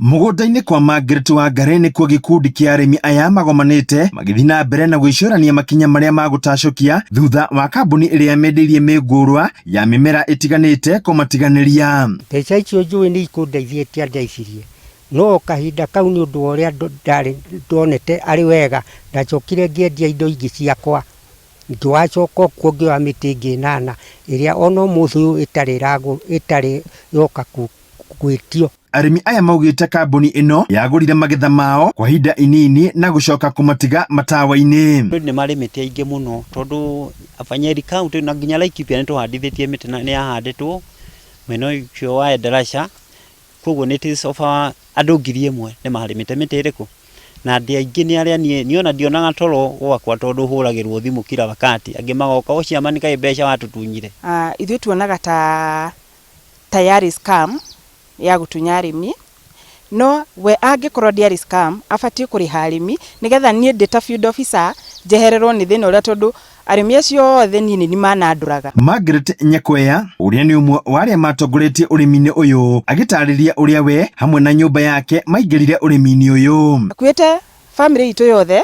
Mũgũnda-inĩ kwa Margaret Wangari nĩ kuo gĩkundi kĩa arĩmi aya magomanĩte magĩthiĩ na mbere na gwĩcũrania makinya marĩa magũtacũkia thutha wa kambuni ĩrĩa mendeirie mĩũngũrwa ya mĩmera ĩtiganĩte kũmatiganĩria. Mbeca icio njũĩ nĩ ikũndeithĩtie andeithirie, no kahinda kau nĩ ũndũ ũrĩa ndarĩ ndonete arĩ wega ndacokire ngĩendia indo ingĩ ciakwa, ngĩwacoka kuo ngĩoya mĩtĩ ĩngĩ 8 ĩrĩa ona ũmũthĩ ũyũ ĩtarĩ yoka gwĩtio. Arĩmi aya maugĩte kambuni ĩno yagũrire magetha mao kwa ihinda inini na gũcoka kũmatiga matawa-inĩ. Nĩ marĩ mĩtĩ aingĩ mũno tondũ Nyeri County na nginya Laikipia nĩ tũhandithĩtie mĩtĩ nĩ yahandĩtwo mwena ũcio wa Endarasha, koguo nĩ ticoba andũ 1000 nĩ maharĩmĩte mĩtĩ ĩrĩkũ, na andũ aingĩ nĩ arĩa niona ndionaga toro gwakwa tondũ hũragĩrwo thimũ kila wakati, angĩ magoka ũciama kaĩ mbeca watutunyire. Ithuĩ tuonaga ta yari scam ya gutunya arĩmi, no we angĩkorwo ndiarĩ scam abatie kũrĩha arĩmi nĩgetha niĩ ndĩ ta field officer njehererwo nĩ thĩna ũrĩa, tondũ arĩmi acio othe niĩ nĩ manandũraga. Margaret Nyakweya ũrĩa nĩ ũmwe wa arĩa matongoretie ũrĩmi-inĩ ũyũ agĩtarĩria ũrĩa we hamwe na nyũmba yake maingĩrire ũrĩmi-inĩ ũyũ. Akuĩte family itũ yothe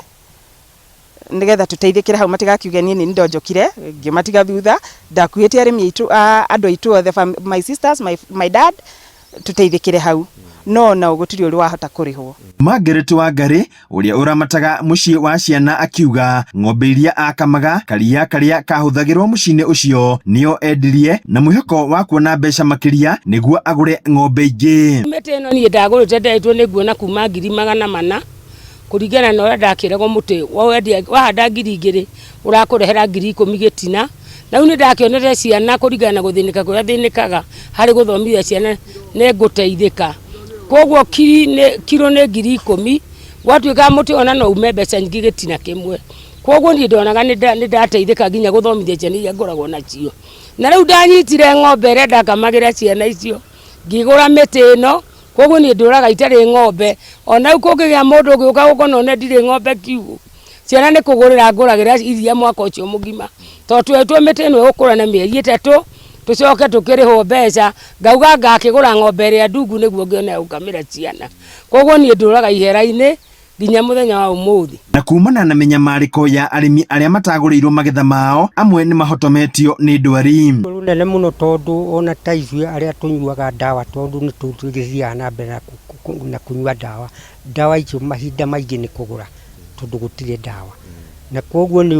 nĩgetha tũteithĩkĩre hau matigakiuge niĩ nĩ ndonjokire ngĩmatiga thutha, ndakuĩte arĩmi aitũ andũ aitũ othe, my sisters, my dad, tuteithĩkĩre hau, no gũtirĩ ũrĩ wahota kũrĩhwo. Margaret Wangari ũrĩa ũramataga mũciĩ wa ciana akiuga ng'ombe iria akamaga karia karĩa kahũthagĩrwo mũciĩ-inĩ ũcio nĩo endirie na mwĩhoko wa kuona mbeca makĩria nĩguo agũre ng'ombe ingĩ. Mĩtĩ ĩno niĩ ndagũrĩte ndaitwo nĩguona kuma 400,000 kũringana na ũrĩa ndakĩragwo mũtĩ wahanda 2,000 ũrakũrehera 10,000 gĩtina. Na nĩ ndakĩonete ciana kũringana na gũthĩnĩka kũrĩa thĩnĩkaga harĩ gũthomithia ciana nĩ ngũteithĩka. Koguo kiro nĩ 10,000 gwatuĩka mũtĩ ona no ume mbeca nyingĩ gĩtina kĩmwe. Koguo niĩ ndonaga nĩ ndateithĩka nginya gũthomithia ciana iria ngoragwo nacio. Na rĩu ndanyitire ng'ombe ĩrĩa ndakamagĩra ciana icio ngĩgũra mĩtĩ ĩno, koguo niĩ ndũraga itarĩ ng'ombe. Ona rĩu kũngĩgĩa mũndũ ũgĩũka gũkona one ndirĩ ng'ombe kiugũ, ciana nĩ kũgũrĩra ngũragĩra iria mwaka ũcio mũgima, tondũ twetwo mĩtĩ ĩno ĩgũkũra na mĩeri 3 tũcoke tũkĩrĩhwo mbeca, ngauga ngakĩgũra ng'ombe ĩrĩa ndungu nĩguo ngĩone gũkamĩra ciana. Koguo niĩ ndũraga ihera-inĩ nginya mũthenya wa ũmũthĩ. Na kumana na menyamarĩko ya arĩmi arĩa matagũrĩirwo magetha mao, amwe nĩ mahotometio nĩ ndwari. Nene mũno tondũ ona ta ithuĩ arĩa tũnyuaga ndawa, tondũ nĩ tũgĩthiaga na mbere na kunyua ndawa icio mahinda maingĩ nĩ kũgũra tondũ gũtirĩ ndawa. Na koguo nĩ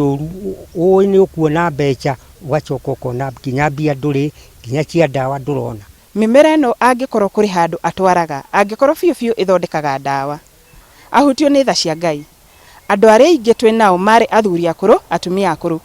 ũru nĩ ũkuona mbeca ũgacoka ũkona nginya mbia ndũrĩ, nginya cia ndawa ndũrona. Mĩmera ĩno angĩkorwo kũrĩ handũ atwaraga, angĩkorwo biũ ĩthondekaga ndawa, ahutio nĩ tha cia Ngai. Andũ arĩa aingĩ twĩ nao marĩ athuri akũrũ, atumia akũrũ,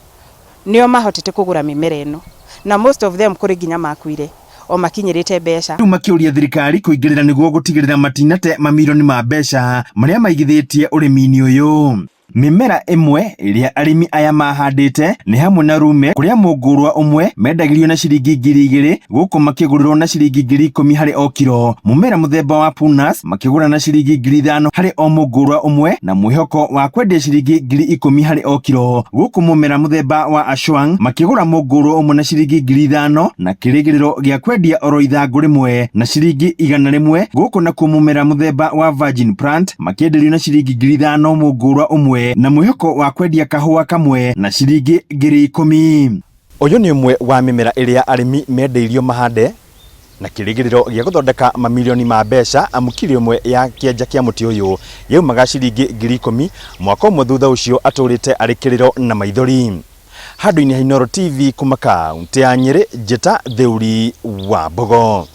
nĩo mahotete kũgũra mĩmera ĩno, na most of them kũrĩ nginya makuire o makinyĩrĩte mbeca. Rĩu makĩũria thirikari kũingĩrĩra nĩguo gũtigĩrĩra matinate mamirioni ma mbeca marĩa maigithĩtie ũrĩmi-inĩ ũyũ. Mĩmera ĩmwe ĩrĩa arĩmi aya mahandĩte nĩ hamwe na rume, kũrĩa mũngũrwa ũmwe mendagĩrio na ciringi 2,000 gũkũ makĩgũrĩrwo na ciringi 10,000 harĩ o kiro. Mũmera mũthemba wa Punas makĩgũra na ciringi 5,000 harĩ o mũngũrwa ũmwe na mwĩhoko wa kwendia ciringi 10,000 harĩ o kiro. Gũkũ mũmera mũthemba wa Ashwang makĩgũra mũngũrwa ũmwe na ciringi 5,000 na kĩrĩgĩrĩro gĩa kwendia oro ithangũ rĩmwe na ciringi 100. Gũkũ nakuo mũmera mũthemba wa Virgin Plant makĩenderio na ciringi 5,000 mũngũrwa ũmwe na mwĩhoko wa kwendia kahũa kamwe na ciringi 10,000. Ũyũ nĩ ũmwe wa mĩmera ĩrĩa arĩmi mendeirio mahande na kĩrĩgĩrĩro gĩa gũthondeka mamirioni ma mbeca, amu kilo ĩmwe ya kĩanja kĩa mũtĩ ũyũ yaumaga ciringi 10,000 mwaka ũmwe thutha ũcio atũrĩte arĩ kĩrĩro na maithori. Handũ-inĩ ha Inooro TV kuma kaunti ya Nyeri, njĩta Thĩũri wa Mbogo.